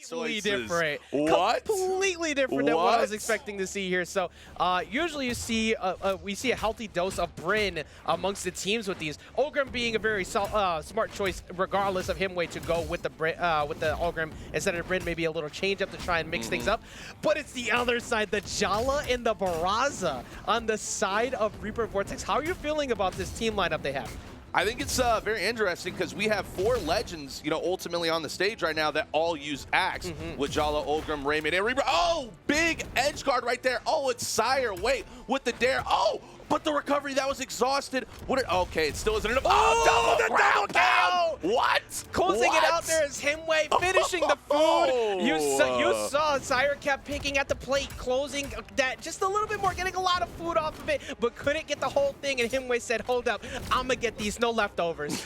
completely different. What? Completely different than what I was expecting to see here. So usually we see a healthy dose of Brynn amongst the teams with these. Ogrim being a very smart choice, regardless of Himwy to go with the Ogrim instead of Brynn, maybe a little change up to try and mix things up. But it's the other side, the Jala and the Barraza on the side of Reaper Vortex. How are you feeling about this team lineup they have? I think it's very interesting because we have 4 legends, ultimately on the stage right now that all use Axe with Jala, Ogrim, Raymond, and Reaper. Oh, big edge guard right there. Oh, it's Sire. Wait, with the dare. Oh, but the recovery, that was exhausted. Okay, it still isn't enough. Oh, double KO. What? Closing it out there is Himwy finishing the food. You saw Sire kept picking at the plate, closing that just a little bit more, getting a lot of food off of it, but couldn't get the whole thing. And Himwy said, hold up, I'm going to get these, no leftovers.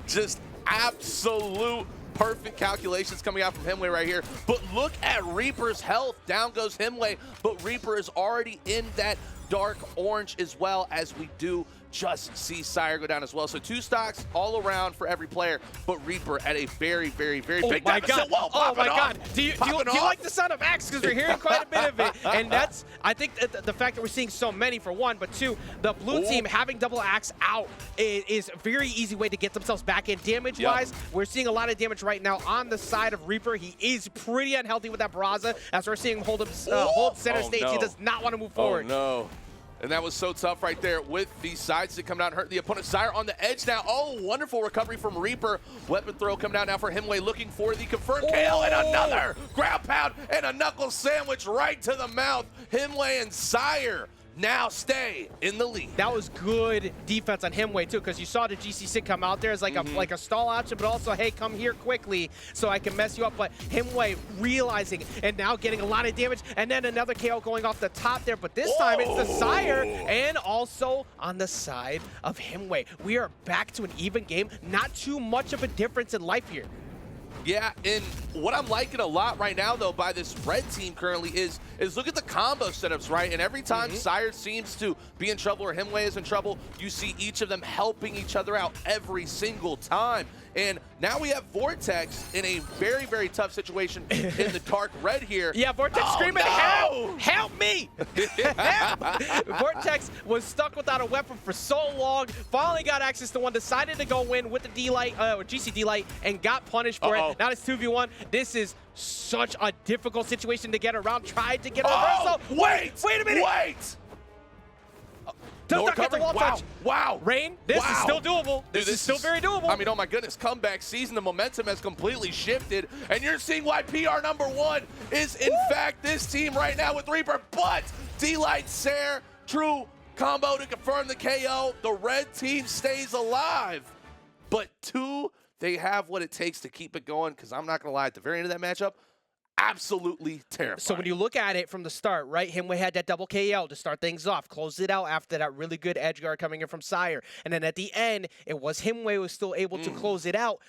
Just absolute perfect calculations coming out from Himwy right here. But look at Reaper's health. Down goes Himwy, but Reaper is already in that dark orange as well, as we do just see Sire go down as well. So 2 stocks all around for every player, but Reaper at a very, very, very big deficit. Whoa, oh my God. Do you like the sound of Axe? Because we're hearing quite a bit of it. And that's, I think, the fact that we're seeing so many for one, but 2, the blue team having double Axe out is a very easy way to get themselves back in damage-wise. We're seeing a lot of damage right now on the side of Reaper. He is pretty unhealthy with that Barraza, as we're seeing him hold center stage. He does not want to move forward. Oh, no. And that was so tough right there with the sides that come down and hurt the opponent. Sire on the edge now. Oh, wonderful recovery from Reaper. Weapon throw come down now for Himwy, looking for the confirmed KO, and another ground pound and a knuckle sandwich right to the mouth. Himwy and Sire now stay in the lead. That was good defense on Himwy too, because you saw the GC Sig come out there as like a stall option, but also, hey, come here quickly so I can mess you up. But Himwy realizing and now getting a lot of damage, and then another KO going off the top there. But this time it's the Sire, and also on the side of Himwy. We are back to an even game. Not too much of a difference in life here. Yeah, and what I'm liking a lot right now, though, by this red team currently is look at the combo setups, right? And every time Sire seems to be in trouble or Himwy is in trouble, you see each of them helping each other out every single time. And now we have Vortex in a very, very tough situation in the dark red here. Yeah, Vortex screaming, help! Help me! Vortex was stuck without a weapon for so long, finally got access to one, decided to go in with the D-Light, or GC D-Light, and got punished for it. Now it's 2v1. This is such a difficult situation to get around. Tried to get a reversal. Wait a minute! Does not get the wall touch. Wow. Rain, this is still doable. This is still very doable. I mean, oh my goodness, comeback season, the momentum has completely shifted, and you're seeing why PR #1 is, in fact, this team right now with Reaper, but D-Light, Sire, true combo to confirm the KO. The red team stays alive, but 2, they have what it takes to keep it going, because I'm not going to lie, at the very end of that matchup, absolutely terrifying. So when you look at it from the start, right, Himwy had that double KO to start things off, closed it out after that really good edge guard coming in from Sire. And then at the end, it was Himwy who was still able to close it out.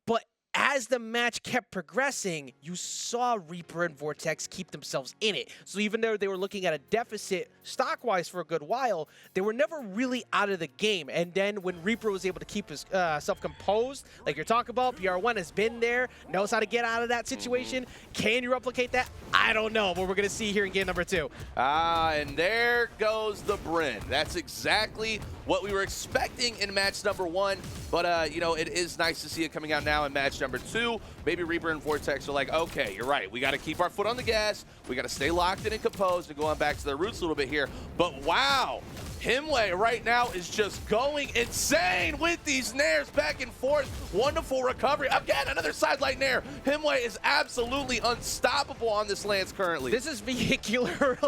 But as the match kept progressing, you saw Reaper and Vortex keep themselves in it. So even though they were looking at a deficit stock-wise for a good while, they were never really out of the game. And then when Reaper was able to keep his self composed, like you're talking about, PR1 has been there, knows how to get out of that situation. Can you replicate that? I don't know, but we're going to see here in game #2. And there goes the Brynn. That's exactly what we were expecting in match #1, but it is nice to see it coming out now in match #2. Maybe Reaper and Vortex are like, okay, you're right. We got to keep our foot on the gas. We got to stay locked in and composed and going back to their roots a little bit here. But wow, Himwy right now is just going insane with these nairs back and forth. Wonderful recovery. Again, another sideline nair. Himwy is absolutely unstoppable on this lance currently. This is vehicular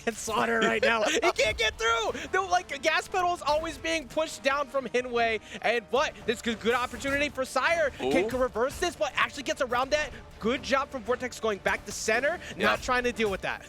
manslaughter right now. He can't get through. The gas pedal is always being pushed down from Himwy. But this is a good opportunity for Sire. Can reverse this, but actually gets around that. Good job from Vortex going back to center, not trying to deal with that.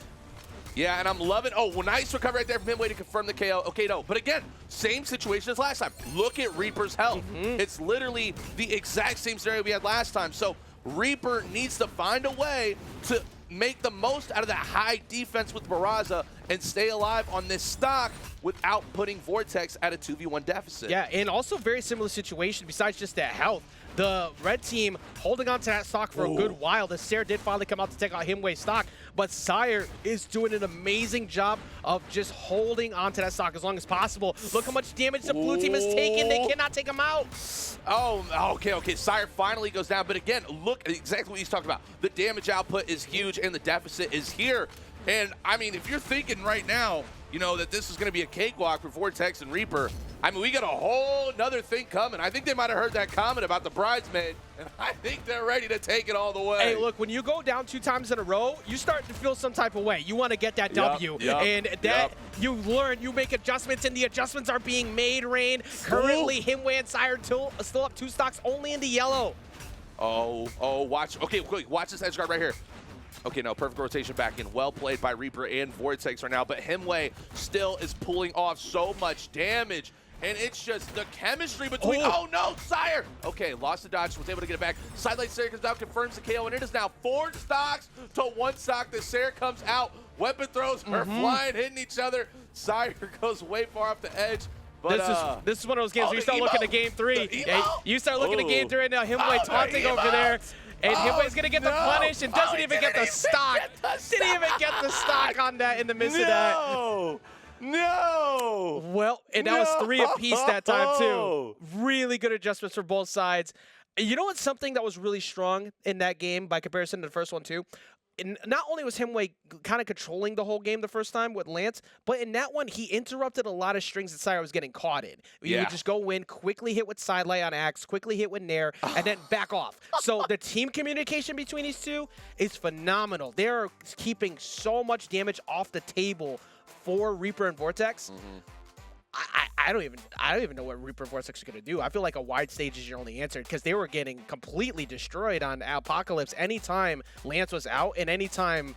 Yeah, and I'm loving, nice recovery right there from Himwy to confirm the KO. Okay, no, but again, same situation as last time. Look at Reaper's health. It's literally the exact same scenario we had last time. So Reaper needs to find a way to make the most out of that high defense with Barraza and stay alive on this stock without putting Vortex at a 2v1 deficit. Yeah, and also very similar situation besides just that health. the red team holding on to that stock for a good while. The Sire did finally come out to take out Himwy's stock, but Sire is doing an amazing job of just holding on to that stock as long as possible. Look how much damage the blue team is taking. They cannot take him out. Oh, okay. Sire finally goes down, but again, look exactly what he's talking about. The damage output is huge, and the deficit is here. And, I mean, if you're thinking right now, you know, that this is going to be a cakewalk for Vortex and Reaper, I mean, we got a whole nother thing coming. I think they might have heard that comment about the bridesmaid, and I think they're ready to take it all the way. Hey, look, when you go down 2 times in a row, you start to feel some type of way. You want to get that W. And that you learn, you make adjustments, and the adjustments are being made, Rain. Currently, Himwy and Sire still up 2 stocks, only in the yellow. Oh, watch. Okay, quick, watch this edge guard right here. Okay, no, perfect rotation back in. Well played by Reaper and Vortex right now, but Himwy still is pulling off so much damage. And it's just the chemistry between, oh no, Sire! Okay, lost the dodge, was able to get it back. Sidelight Sire comes out, confirms the KO, and it is now 4 stocks to 1 stock. The Sire comes out, weapon throws are flying, hitting each other. Sire goes way far off the edge. But, this is one of those games where you start looking at game 3. You start looking at game 3 right now, Himwy taunting over there. And Himwy's going to get the punish and doesn't even get the stock. Didn't even get the stock on that in the midst of that. No! Well, and that was 3 apiece that time, too. Really good adjustments for both sides. You know what's something that was really strong in that game by comparison to the first one, too? And not only was Himwy kind of controlling the whole game the first time with Lance, but in that one, he interrupted a lot of strings that Sire was getting caught in. You would just go in, quickly hit with Sidelight on Axe, quickly hit with Nair, and then back off. So the team communication between these two is phenomenal. They're keeping so much damage off the table for Reaper and Vortex. I don't even know what Reaper and Vortex are going to do. I feel like a wide stage is your only answer because they were getting completely destroyed on Apocalypse anytime Lance was out and anytime,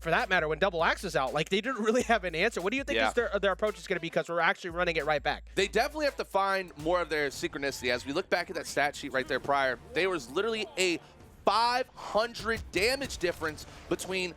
for that matter, when Double Axe was out. Like, they didn't really have an answer. What do you think their approach is going to be, because we're actually running it right back? They definitely have to find more of their synchronicity. As we look back at that stat sheet right there prior, there was literally a 500 damage difference between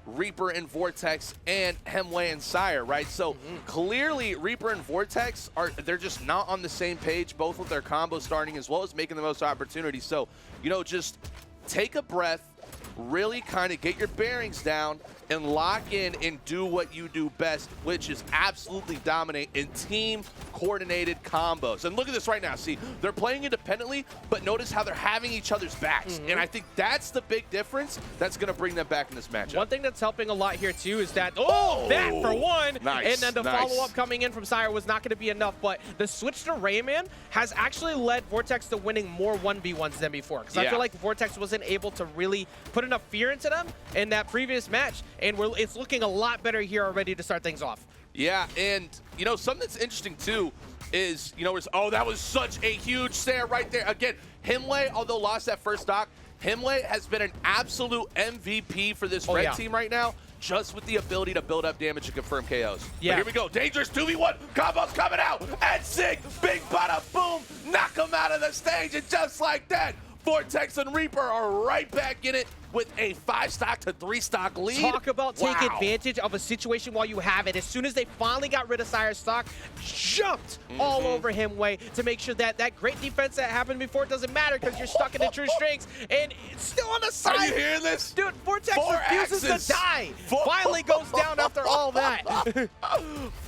Reaper and Vortex and Himwy and Sire, right? So clearly Reaper and Vortex they're just not on the same page, both with their combo starting as well as making the most opportunities. So, you know, just take a breath, really kind of get your bearings down and lock in and do what you do best, which is absolutely dominate in team coordinated combos. And look at this right now. See, they're playing independently, but notice how they're having each other's backs. And I think that's the big difference that's going to bring them back in this matchup. One thing that's helping a lot here, too, is that, that for one. Nice, and then the follow-up coming in from Sire was not going to be enough, but the switch to Rayman has actually led Vortex to winning more 1v1s than before. Because I feel like Vortex wasn't able to really put enough fear into them in that previous match. And it's looking a lot better here already to start things off. Yeah, and, you know, something that's interesting, too, is, you know, that was such a huge stare right there. Again, Himwy, although lost that first stock, Himwy has been an absolute MVP for this red team right now, just with the ability to build up damage and confirm KOs. Yeah. But here we go. Dangerous 2v1. Combos coming out. And Sig, big bada boom. Knock him out of the stage. And just like that, Vortex and Reaper are right back in it with a 5-stock to 3-stock lead. Talk about take advantage of a situation while you have it. As soon as they finally got rid of Sire's stock, jumped all over Himwy to make sure that that great defense that happened before doesn't matter because you're stuck in the true strings. And it's still on the side. Are you hearing this? Dude, Vortex refuses to die. Finally goes down after all that.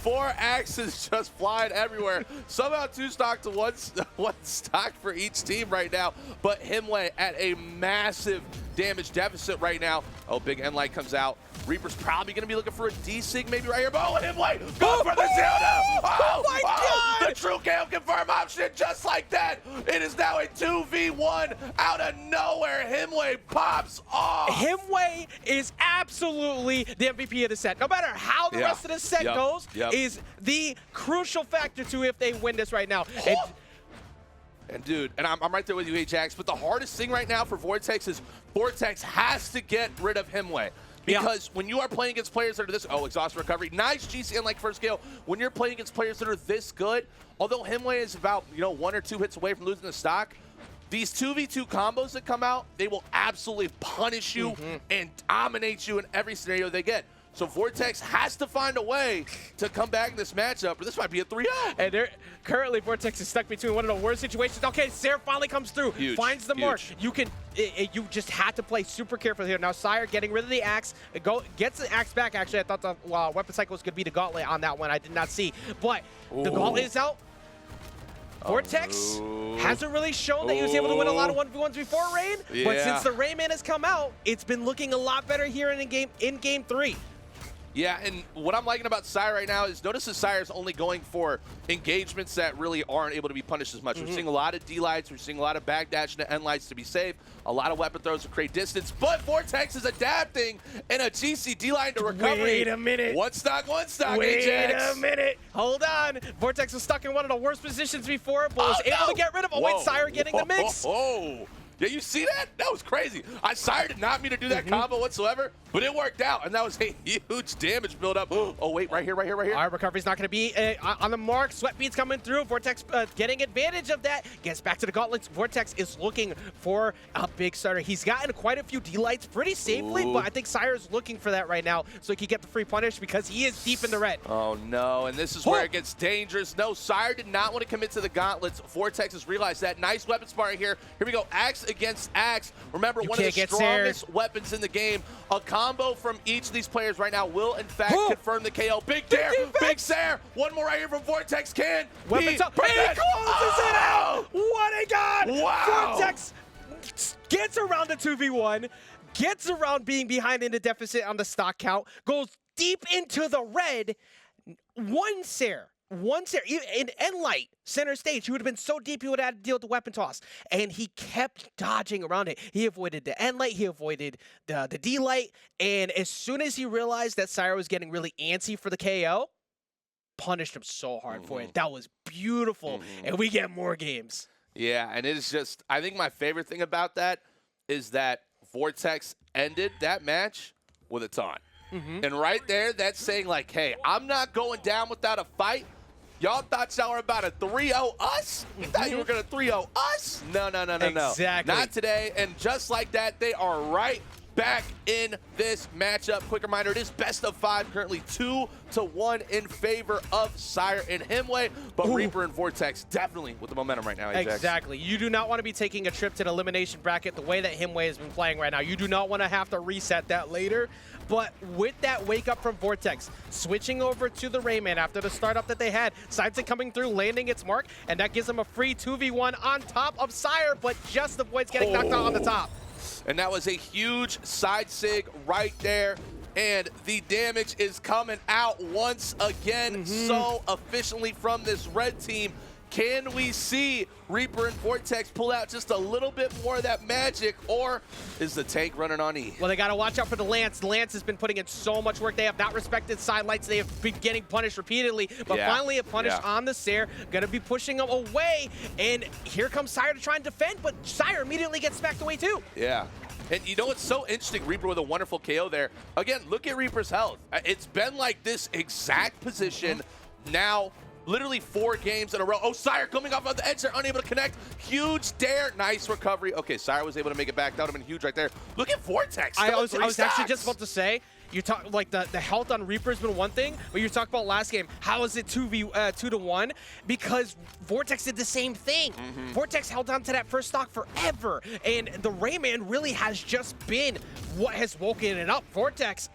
4 axes just flying everywhere. Somehow 2 stock to 1 stock for each team right now. But Himwy at a massive damage deficit right now. Oh, big end light comes out. Reaper's probably going to be looking for a D-Sig maybe right here. Oh, Himwy go for the 0-2. Oh my God! The true KO confirm option just like that. It is now a 2v1 out of nowhere. Himwy pops off. Himwy is absolutely the MVP of the set. No matter how the rest of the set goes, is the crucial factor to if they win this right now. And dude, and I'm right there with you, Ajax, but the hardest thing right now for Vortex is Vortex has to get rid of Himwy. Because when you are playing against players that are this, exhaust recovery, nice GCN like first kill. When you're playing against players that are this good, although Himwy is about, 1 or 2 hits away from losing the stock, these 2v2 combos that come out, they will absolutely punish you and dominate you in every scenario they get. So Vortex has to find a way to come back in this matchup, or this might be a 3-0. And they're currently Vortex is stuck between one of the worst situations. Okay, Sire finally comes through, finds the mark. You can, you just had to play super careful here. Now Sire getting rid of the axe, gets the axe back. Actually, I thought the weapon cycle was gonna be the gauntlet on that one. I did not see, but the gauntlet is out. Vortex hasn't really shown that he was able to win a lot of 1v1s before Rain, but since the Rayman has come out, it's been looking a lot better here in game 3. Yeah, and what I'm liking about Sire right now is notice that Sire's only going for engagements that really aren't able to be punished as much. We're seeing a lot of D-lights, we're seeing a lot of backdash into end-lights to be safe, a lot of weapon throws to create distance, but Vortex is adapting in a GC D-line to recovery. Wait a minute. One stock, Wait Ajax. a minute. Hold on. Vortex was stuck in one of the worst positions before, but was able to get rid of it. Wait, Sire getting the mix. Yeah, you see that? That was crazy. Sire did not mean to do that combo whatsoever, but it worked out, and that was a huge damage buildup. Oh, wait, right here. All right, recovery's not going to be on the mark. Sweat beads coming through. Vortex getting advantage of that. Gets back to the gauntlets. Vortex is looking for a big starter. He's gotten quite a few D-lights pretty safely, but I think Sire's looking for that right now so he can get the free punish because he is deep in the red. Oh, no, and this is where it gets dangerous. No, Sire did not want to commit to the gauntlets. Vortex has realized that. Nice weapon sparring here. Here we go, axe against axe. Remember, one of the strongest weapons in the game. A combo from each of these players right now will, in fact, confirm the KO. Big Dare, Big Sire. One more right here from Vortex. Can weapons up. He closes it out. What a god. Wow. Vortex gets around the 2v1, gets around being behind in the deficit on the stock count, goes deep into the red. One Sire, in Light center stage, he would have been so deep he would have had to deal with the weapon toss. And he kept dodging around it. He avoided the End Light, he avoided the D Light, and as soon as he realized that Sire was getting really antsy for the KO, punished him so hard for it. That was beautiful, and we get more games. Yeah, and it is just, I think my favorite thing about that is that Vortex ended that match with a taunt. And right there, that's saying like, hey, I'm not going down without a fight. Y'all thought y'all were about to 3-0 us? You thought you were going to 3-0 us? No. Exactly. Not today. And just like that, they are right back in this matchup. Quick reminder, it is best of 5, currently 2-1 in favor of Sire and Himwy, but Reaper and Vortex definitely with the momentum right now, Ajax. Exactly. You do not want to be taking a trip to the elimination bracket the way that Himwy has been playing right now. You do not want to have to reset that later. But with that wake up from Vortex, switching over to the Rayman after the startup that they had, Sidesing coming through, landing its mark, and that gives them a free 2v1 on top of Sire, but just avoids getting knocked out on the top. And that was a huge side sig right there. And the damage is coming out once again so efficiently from this red team. Can we see Reaper and Vortex pull out just a little bit more of that magic, or is the tank running on E? Well, they got to watch out for the Lance. Lance has been putting in so much work. They have not respected side lights. They have been getting punished repeatedly, but finally a punish on the Sire. Going to be pushing them away, and here comes Sire to try and defend, but Sire immediately gets smacked away too. Yeah. And you know what's so interesting? Reaper with a wonderful KO there. Again, look at Reaper's health. It's been like this exact position now. Literally 4 games in a row. Oh, Sire coming off of the edge. They're unable to connect. Huge dare. Nice recovery. Okay, Sire was able to make it back. That would have been huge right there. Look at Vortex. I was actually just about to say, you talk like the health on Reaper has been one thing, but you talk about last game. How is it 2-1? Because Vortex did the same thing. Vortex held on to that first stock forever, and the Rayman really has just been what has woken it up. Vortex.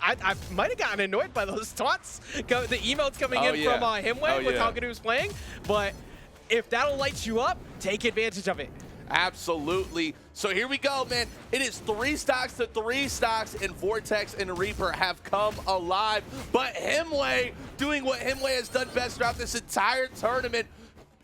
I might have gotten annoyed by those taunts, the emotes coming in from Himwy with how good he was playing, but if that'll light you up, take advantage of it. Absolutely. So here we go, man. It is 3 stocks to 3 stocks, and Vortex and Reaper have come alive. But Himwy, doing what Himwy has done best throughout this entire tournament,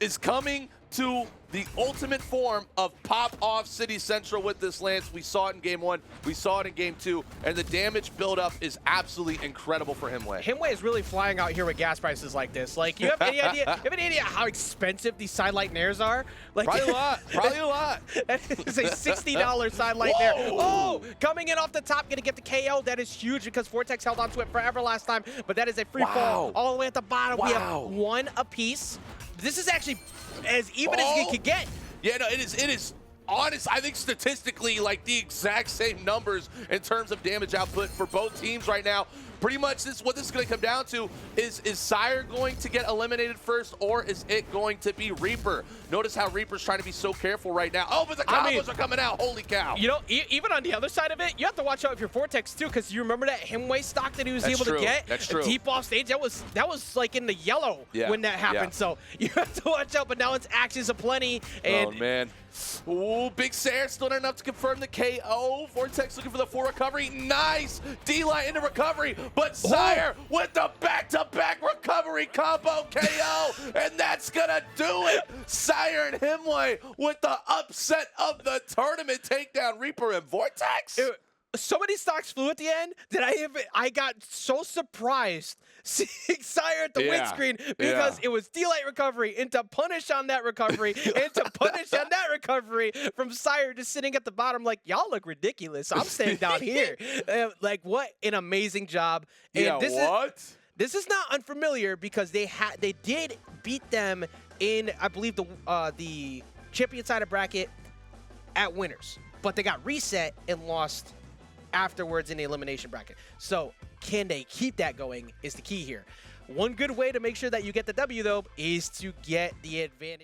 is coming to the ultimate form of pop-off City Central with this Lance. We saw it in Game 1, we saw it in Game 2, and the damage buildup is absolutely incredible for Himwy. Himwy is really flying out here with gas prices like this. Like, you have any idea? You have any idea how expensive these sidelight nairs are? Like, probably a lot. Probably a lot. That is a $60 sidelight nair. Oh, coming in off the top, gonna get the KO. That is huge because Vortex held onto it forever last time. But that is a free fall all the way at the bottom. We have 1 apiece. This is actually as even as you can get. Yeah, no, it is honest, I think statistically, like the exact same numbers in terms of damage output for both teams right now. Pretty much what this is going to come down to is Sire going to get eliminated first, or is it going to be Reaper? Notice how Reaper's trying to be so careful right now. Oh, but the combos are coming out. Holy cow. You know, even on the other side of it, you have to watch out with your Vortex too, because you remember that Himwy stock that he was able to get? That's true. Deep off stage, that was like in the yellow when that happened. So you have to watch out, but now it's actions aplenty. And oh, man. Ooh, Big Sire still not enough to confirm the KO. Vortex looking for the full recovery. Nice! D-Light into recovery, but Sire with the back-to-back recovery combo KO, and that's gonna do it. Sire and Himwy with the upset of the tournament takedown. Reaper and Vortex. So many stocks flew at the end that I got so surprised seeing Sire at the windscreen because it was D-Light recovery into punish on that recovery into punish on that recovery from Sire just sitting at the bottom like, y'all look ridiculous. I'm staying down here. Like, what an amazing job. And this is not unfamiliar because they did beat them in, I believe, the champion side of bracket at winners, but they got reset and lost afterwards in the elimination bracket. So can they keep that going is the key here. One good way to make sure that you get the W, though, is to get the advantage.